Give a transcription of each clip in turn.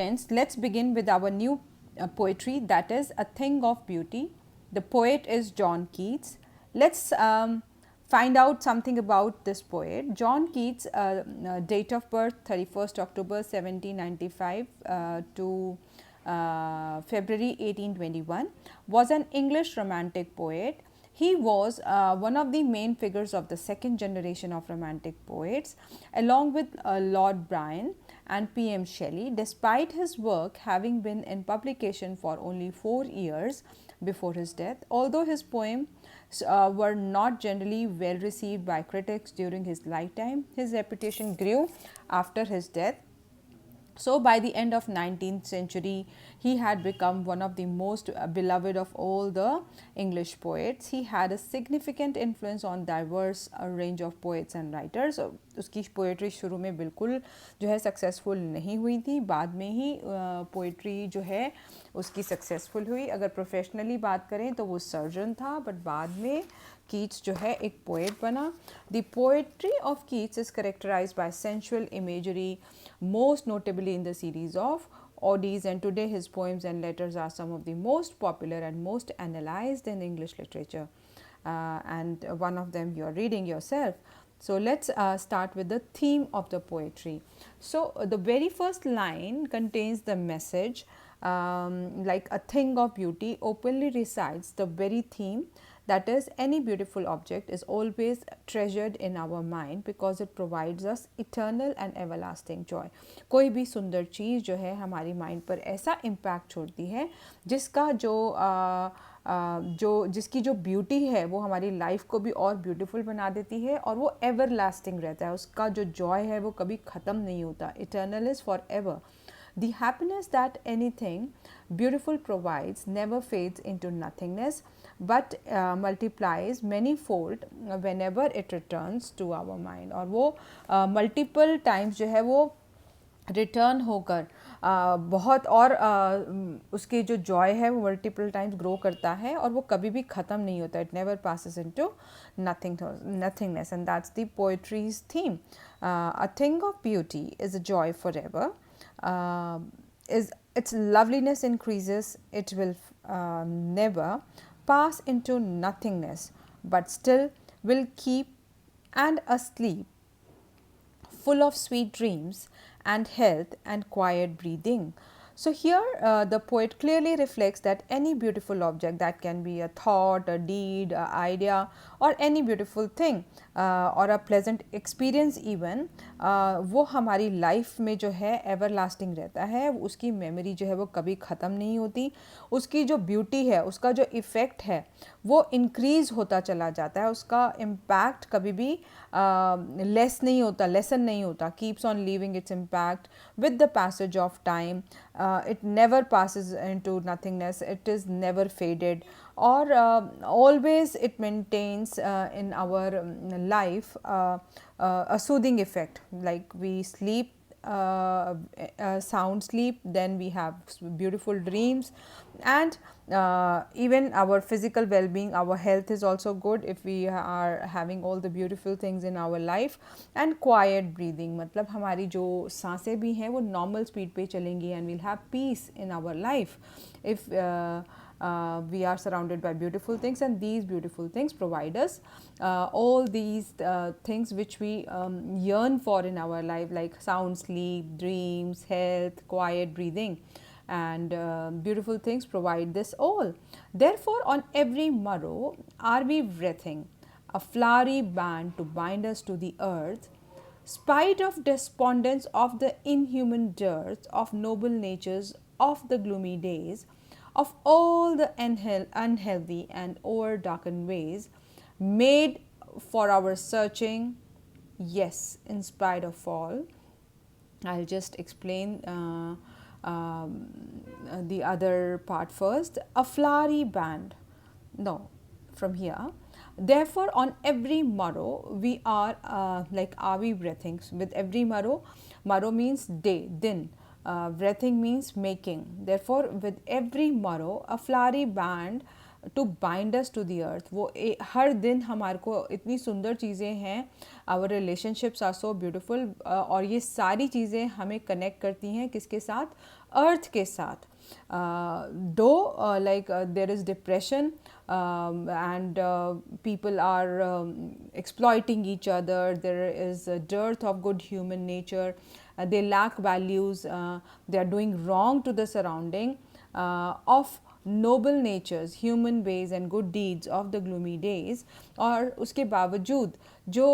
Friends, let's begin with our new poetry, that is A Thing of Beauty. The poet is John Keats. Let's find out something about this poet. John Keats, date of birth 31st October 1795 to February 1821, was an English romantic poet. He was one of the main figures of the second generation of romantic poets, along with Lord Byron and P.M. Shelley. Despite his work having been in publication for only 4 years before his death, although his poems were not generally well received by critics during his lifetime, his reputation grew after his death. So by the end of 19th century, he had become one of the most beloved of all the English poets. He had a significant influence on diverse range of poets and writers. उसकी poetry शुरू में बिल्कुल जो है successful नहीं हुई थी, बाद में ही पोइट्री जो है उसकी सक्सेसफुल हुई. अगर प्रोफेशनली बात करें तो वो सर्जन था, बट बाद में कीट्स जो है एक पोएट बना. The poetry of Keats is characterised by sensual imagery, most notably in the series of Oddies, and today his poems and letters are some of the most popular and most analyzed in English literature. And one of them you are reading yourself. So let's start with the theme of the poetry. So the very first line contains the message, like a thing of beauty, openly recites the very theme, that is, any beautiful object is always treasured in our mind because it provides us eternal and everlasting joy. कोई भी सुंदर चीज़ जो है हमारी mind पर ऐसा impact छोड़ती है जिसका जिसकी जो ब्यूटी है वो हमारी लाइफ को भी और ब्यूटीफुल बना देती है, और वो एवर लास्टिंग रहता है. उसका जो जॉय है वो कभी ख़त्म नहीं होता. Eternal is for ever. The happiness that anything beautiful provides never fades into nothingness, but multiplies manyfold whenever it returns to our mind. और वो multiple times जो है वो रिटर्न होकर बहुत और उसकी जो जॉय है वो मल्टीपल टाइम्स ग्रो करता है और वो कभी भी ख़त्म नहीं होता. It never passes into nothingness, and that's the poetries theme. A thing of beauty is a joy for ever. Is its loveliness increases, it will never pass into nothingness, but still will keep and asleep, full of sweet dreams and health and quiet breathing. So here the poet clearly reflects that any beautiful object, that can be a thought, a deed, an idea, or any beautiful thing or a pleasant experience even, वो हमारी life में जो है ever lasting रहता है. उसकी memory जो है वो कभी ख़त्म नहीं होती. उसकी जो ब्यूटी है, उसका जो इफ़ेक्ट है वो इंक्रीज़ होता चला जाता है. उसका इम्पैक्ट कभी भी लेस नहीं होता, लेसन नहीं होता. Keeps on leaving its impact with the passage of time. It never passes into nothingness, it is never faded, or always it maintains in our life a soothing effect. Like we sleep, sound sleep, then we have beautiful dreams, and even our physical well-being, our health is also good if we are having all the beautiful things in our life. And quiet breathing, मतलब हमारी जो सांसें भी हैं वो normal speed पे चलेंगी, and we'll have peace in our life if we are surrounded by beautiful things, and these beautiful things provide us all these things which we yearn for in our life, like sound sleep, dreams, health, quiet breathing, and beautiful things provide this all. Therefore, on every morrow are we breathing a flowery band to bind us to the earth, spite of despondence of the inhuman dearth of noble natures of the gloomy days, of all the unhealthy and o'er darkened ways, made for our searching, yes, in spite of all. I'll just explain the other part first. A flowery band. No, from here. Therefore, on every morrow, we are like, are we breathing? With every morrow, morrow means day, din. Breathing means making. Therefore, with every morrow, a flowery band to bind us to the earth. वो हर दिन हमारे को इतनी सुंदर चीज़ें हैं, our relationships are so beautiful, और ये सारी चीज़ें हमें कनेक्ट करती हैं किसके साथ, अर्थ के साथ। Though like there is depression, and people are exploiting each other, there is a dearth of good human nature, they lack values, they are doing wrong to the surrounding, of noble natures, human ways and good deeds of the gloomy days। और उसके बावजूद जो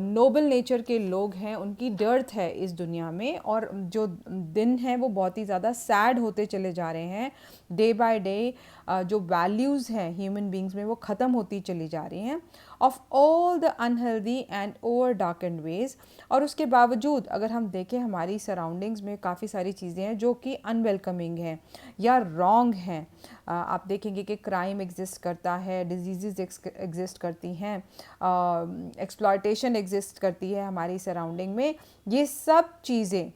Nobel nature के लोग हैं उनकी dearth है इस दुनिया में, और जो दिन हैं वो बहुत ही ज़्यादा सैड होते चले जा रहे हैं। डे बाय डे जो वैल्यूज़ हैं ह्यूमन बींग्स में वो ख़त्म होती चली जा रही हैं, of all the unhealthy and over darkened ways. और उसके बावजूद अगर हम देखें हमारी सराउंडिंग्स में काफ़ी सारी चीज़ें हैं जो कि अनवेलकमिंग हैं या रॉन्ग हैं। आप देखेंगे कि क्राइम एग्जिस्ट करता है, डिजीज़ एग्जिस्ट करती हैं, एक्सप्लॉयटेशन एग्जिस्ट करती है हमारी सराउंडिंग में। ये सब चीज़ें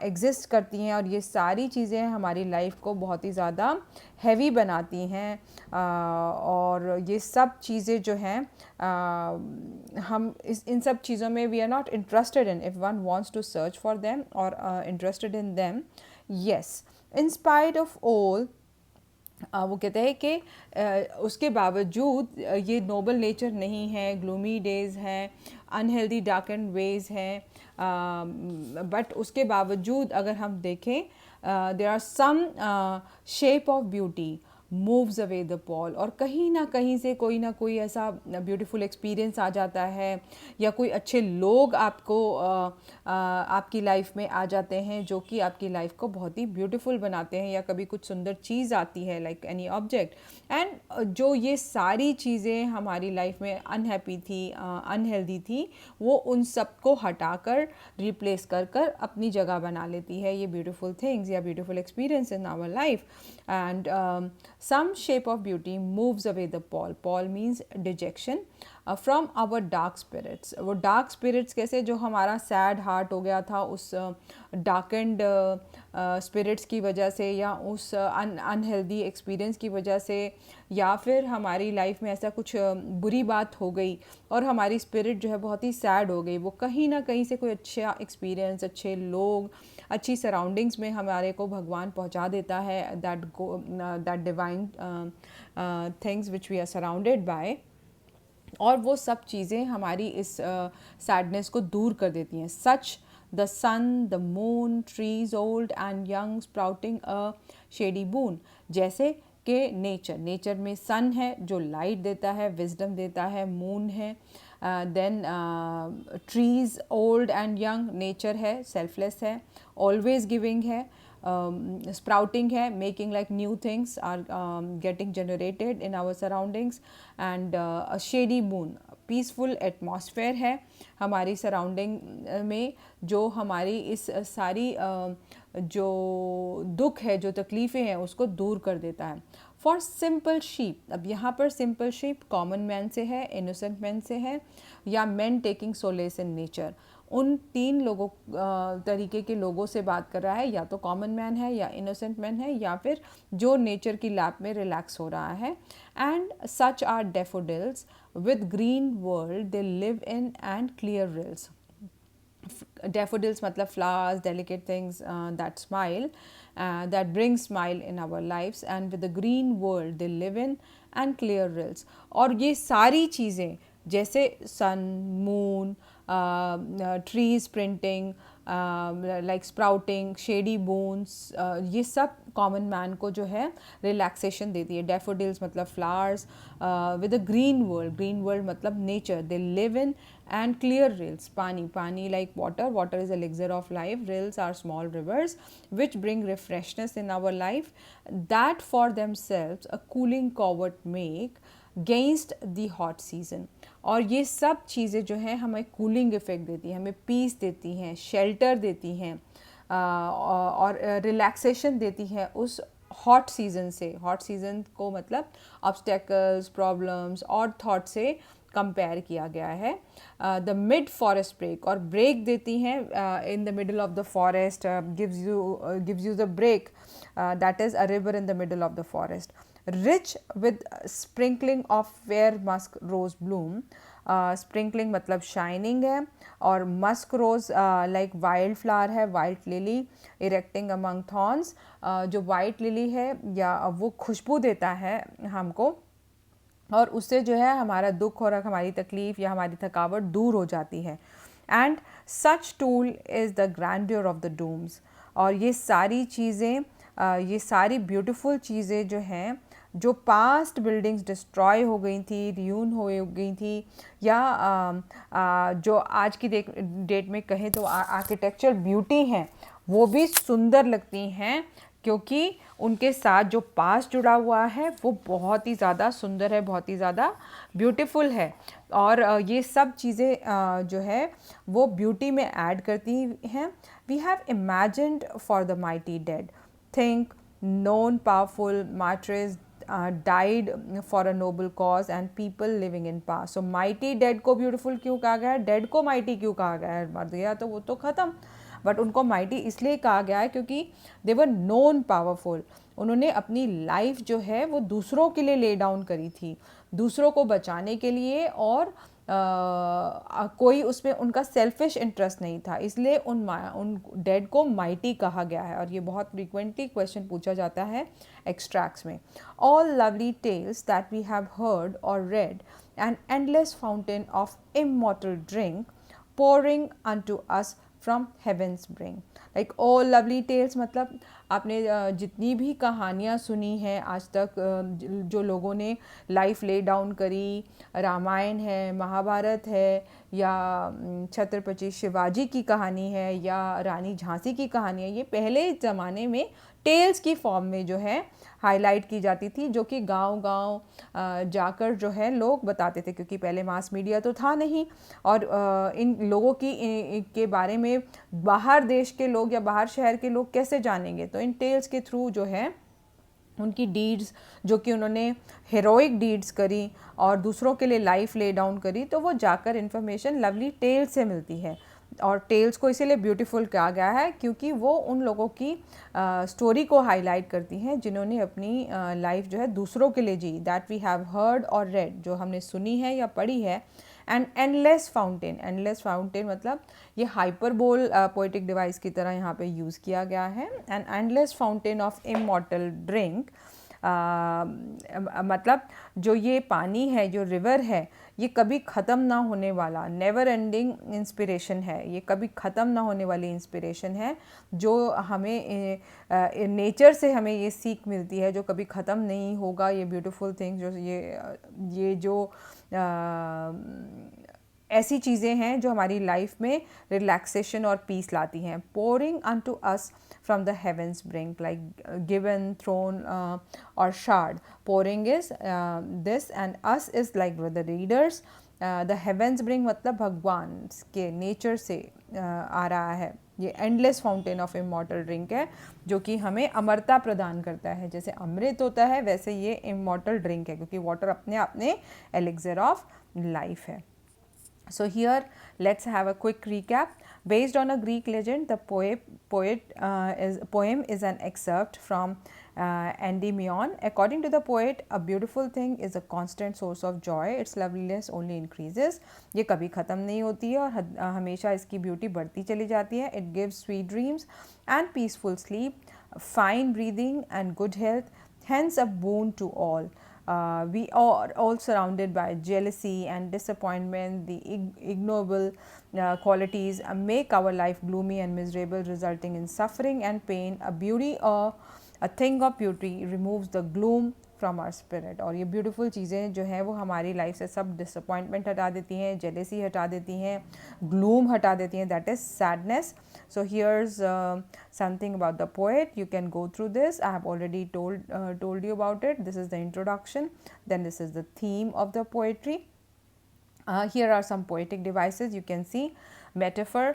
एग्जिस्ट करती हैं, और ये सारी चीज़ें हमारी लाइफ को बहुत ही ज़्यादा हैवी बनाती हैं। और ये सब चीज़ें जो हैं हम इन सब चीज़ों में we are not interested in, if one wants to search for them और interested in them, yes, in spite of all. वो कहते हैं कि उसके बावजूद ये नोबल नेचर नहीं है, ग्लूमी डेज़ हैं, अनहेल्दी डार्क एंड वेज हैं, बट उसके बावजूद अगर हम देखें there are some shape of beauty moves away the pall. और कहीं ना कहीं से कोई ना कोई ऐसा ब्यूटीफुल एक्सपीरियंस आ जाता है, या कोई अच्छे लोग आपको आपकी लाइफ में आ जाते हैं जो कि आपकी लाइफ को बहुत ही ब्यूटीफुल बनाते हैं, या कभी कुछ सुंदर चीज़ आती है लाइक एनी ऑब्जेक्ट। एंड जो ये सारी चीज़ें हमारी लाइफ में अनहैप्पी थी, अनहेल्दी थी, वो उन सब को हटाकर रिप्लेस कर कर अपनी जगह बना लेती है ये ब्यूटीफुल थिंग्स या beautiful experience in our life. And some shape of beauty moves away the pall. Pall means dejection from our dark spirits. वो dark spirits कैसे, जो हमारा sad heart हो गया था उस darkened spirits की वजह से, या उस unhealthy experience की वजह से, या फिर हमारी लाइफ में ऐसा कुछ बुरी बात हो गई और हमारी spirit जो है बहुत ही sad हो गई। वो कहीं ना कहीं से कोई अच्छा experience, अच्छे लोग, अच्छी सराउंडिंग्स में हमारे को भगवान पहुंचा देता है, that divine things which we are surrounded by. और वो सब चीज़ें हमारी इस सैडनेस को दूर कर देती हैं। Such the sun, the moon, trees old and young sprouting a shady boon. जैसे कि नेचर में सन है जो लाइट देता है, विजडम देता है, मून है, then trees old and young, nature है, सेल्फलेस है, ऑलवेज गिविंग है, sprouting है, making like new things are getting generated in our surroundings, and a shady moon, peaceful atmosphere है हमारी सराउंडिंग में, जो हमारी इस सारी जो दुख है, जो तकलीफ़ें हैं, उसको दूर कर देता है। फॉर सिंपल शीप, अब यहाँ पर सिंपल शीप कॉमन मैन से है, इनोसेंट मैन से है, या man taking solace in nature. उन तीन लोगों तरीके के लोगों से बात कर रहा है, या तो कॉमन मैन है, या इनोसेंट मैन है, या फिर जो नेचर की लैप में रिलैक्स हो रहा है। And such are daffodils with green world they live in and clear rills. Daffodils मतलब flowers, delicate things that smile, that bring smile in our lives, and with the green world they live in and clear rills। और ये सारी चीज़ें जैसे sun, moon, trees printing, like sprouting, shady bones, ये सब common man को जो है रिलैक्सेशन देती है। डेफोडिल्स मतलब flowers, with a green world मतलब nature, they live in and clear rills, पानी like water is elixir of life, rills are small rivers which bring refreshness in our life, that for themselves a cooling covert make gainst the hot season. और ये सब चीज़ें जो हैं हमें cooling effect देती हैं, हमें पीस देती हैं, शेल्टर देती हैं, और रिलैक्सेशन देती हैं उस हॉट सीज़न से। हॉट सीज़न को मतलब ऑब्स्टेकल्स, प्रॉब्लम्स और थॉट से कंपेयर किया गया है। द मिड फॉरेस्ट ब्रेक, और ब्रेक देती हैं in the middle of the forest, gives you the break, that is a river in the middle of the forest. rich with sprinkling of fair musk rose bloom. Sprinkling मतलब shining है, और musk rose like wild flower है, white lily erecting among thorns. जो white lily है या वो खुशबू देता है हमको, और उससे जो है हमारा दुख और हमारी तकलीफ़ या हमारी थकावट दूर हो जाती है। And such tool is the grandeur of the dooms. और ये सारी चीज़ें, ये सारी ब्यूटीफुल चीज़ें जो हैं, जो पास्ट बिल्डिंग्स डिस्ट्रॉय हो गई थी, रियून हो गई थी, या जो आज की डेट में कहें तो आर्किटेक्चर ब्यूटी हैं, वो भी सुंदर लगती हैं, क्योंकि उनके साथ जो पास्ट जुड़ा हुआ है वो बहुत ही ज़्यादा सुंदर है, बहुत ही ज़्यादा ब्यूटीफुल है। और ये सब चीज़ें जो है वो ब्यूटी में ऐड करती हैं। We have imagined for the mighty dead, think known powerful martyrs died for a noble cause and people living in past. So mighty dead को beautiful क्यों कहा गया है, dead को mighty क्यों कहा गया है, मर गया तो वो तो ख़त्म, बट उनको माइटी इसलिए कहा गया है क्योंकि दे वर नोन पावरफुल। उन्होंने अपनी लाइफ जो है वो दूसरों के लिए ले डाउन करी थी, दूसरों को बचाने के लिए, और कोई उसमें उनका सेल्फिश इंटरेस्ट नहीं था, इसलिए उन डेड को माइटी कहा गया है। और ये बहुत फ्रीक्वेंटली क्वेश्चन पूछा जाता है एक्सट्रैक्ट्स में। All lovely tales that we have heard or read, an endless fountain of immortal drink pouring unto us from heaven's bring. Like all lovely tales, मतलब आपने जितनी भी कहानियाँ सुनी हैं आज तक, जो लोगों ने लाइफ ले डाउन करी, रामायण है, महाभारत है, या छत्रपति शिवाजी की कहानी है, या रानी झांसी की कहानी है, ये पहले ज़माने में टेल्स की फॉर्म में जो है हाईलाइट की जाती थी, जो कि गांव-गांव जाकर जो है लोग बताते थे, क्योंकि पहले मास मीडिया तो था नहीं, और इन लोगों के बारे में बाहर देश के लोग या बाहर शहर के लोग कैसे जानेंगे। तो इन टेल्स के थ्रू जो है उनकी डीड्स, जो कि उन्होंने हीरोइक डीड्स करी और दूसरों के लिए लाइफ ले डाउन करी, तो वो जाकर इन्फॉर्मेशन लवली टेल्स से मिलती है। और टेल्स को इसीलिए ब्यूटीफुल कहा गया है क्योंकि वो उन लोगों की स्टोरी को हाईलाइट करती हैं जिन्होंने अपनी लाइफ जो है दूसरों के लिए जी, that we have heard or red, जो हमने सुनी है या पढ़ी है। And endless fountain, endless fountain मतलब ये हाइपरबोल पोएटिक डिवाइस की तरह यहाँ पे यूज़ किया गया है। And endless fountain of immortal drink, मतलब जो ये पानी है, जो रिवर है, ये कभी ख़त्म ना होने वाला नेवर एंडिंग इंस्पिरेशन है, ये कभी ख़त्म ना होने वाली इंस्पिरेशन है, जो हमें नेचर से हमें ये सीख मिलती है, जो कभी ख़त्म नहीं होगा। ये ब्यूटीफुल थिंग, जो ये जो ऐसी चीज़ें हैं जो हमारी लाइफ में रिलैक्सेशन और पीस लाती हैं। Pouring unto us from the heavens brink, like given, thrown or shard. Pouring is this, and us is like the readers. The heavens brink मतलब भगवान के नेचर से आ रहा है। ये endless fountain of immortal drink है, जो कि हमें अमरता प्रदान करता है। जैसे अमृत होता है वैसे ये इमॉर्टल ड्रिंक है, क्योंकि वाटर अपने अपने एलिक्सर ऑफ लाइफ है। So here let's have a quick recap. Based on a Greek legend, the poem is an excerpt from Endymion. According to the poet, a beautiful thing is a constant source of joy. Its loveliness only increases. ये कभी ख़त्म नहीं होती है और हमेशा इसकी beauty बढ़ती चली जाती है. It gives sweet dreams and peaceful sleep, fine breathing and good health. Hence a boon to all. We are all surrounded by jealousy and disappointment. The ignoble qualities make our life gloomy and miserable, resulting in suffering and pain. A thing of beauty removes the gloom from our spirit. और ये beautiful चीज़ें जो हैं वो हमारी life से सब disappointment हटा देती हैं, जेलेसी हटा देती हैं, ग्लूम हटा देती हैं, that is sadness. So here's something about the poet. You can go through this. I have already told you about it. This is the introduction. Then this is the theme of the poetry. Here are some poetic devices. You can see metaphor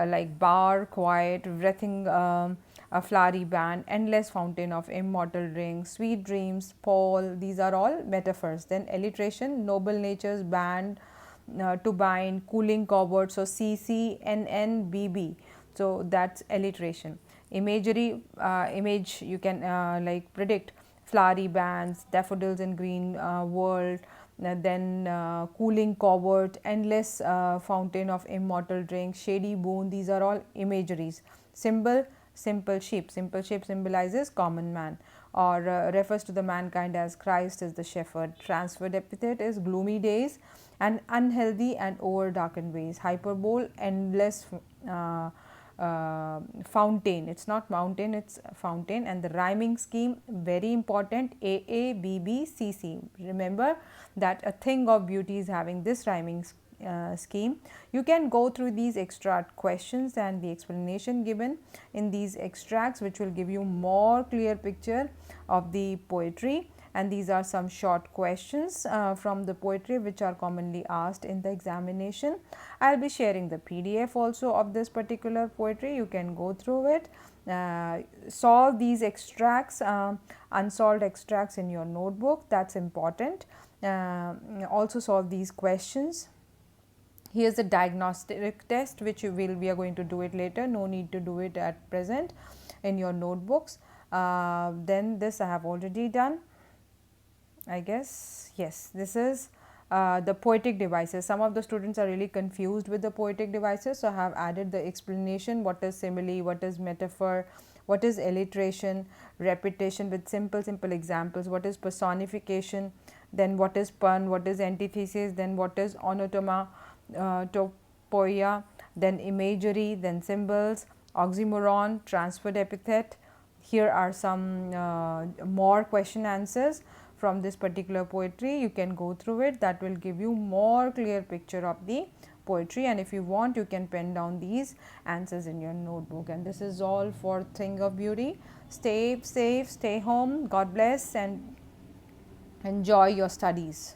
like bar, quiet, wreathing, a flowery band, endless fountain of immortal rings, sweet dreams, Paul. These are all metaphors. Then alliteration, noble natures, band, to bind, cooling cupboard. So CCNNBB. So that's alliteration. Imagery, image you can like predict. flowery bands, daffodils in green world, then cooling covert, endless fountain of immortal drink, shady boon. These are all imageries. Symbol, simple sheep. Simple sheep symbolizes common man, or refers to the mankind as Christ is the shepherd. Transferred epithet is gloomy days and unhealthy and over darkened ways. Hyperbole, endless fountain. It's not mountain, it's fountain. And the rhyming scheme, very important, A A B B C C. Remember that a thing of beauty is having this rhyming scheme. You can go through these extract questions and the explanation given in these extracts, which will give you more clear picture of the poetry. And these are some short questions from the poetry which are commonly asked in the examination. I will be sharing the PDF also of this particular poetry. You can go through it, solve these extracts, unsolved extracts in your notebook, that is important. Also solve these questions. Here is a diagnostic test which we are going to do it later, no need to do it at present in your notebooks. Then this I have already done, I guess. Yes, this is the poetic devices. Some of the students are really confused with the poetic devices, so I have added the explanation, what is simile, what is metaphor, what is alliteration, repetition with simple examples, what is personification, then what is pun, what is antithesis, then what is onotoma, topoia, then imagery, then symbols, oxymoron, transferred epithet. Here are some more question answers from this particular poetry. You can go through it, that will give you more clear picture of the poetry, and if you want you can pen down these answers in your notebook. And this is all for Thing of Beauty. Stay safe, stay home, God bless, and enjoy your studies.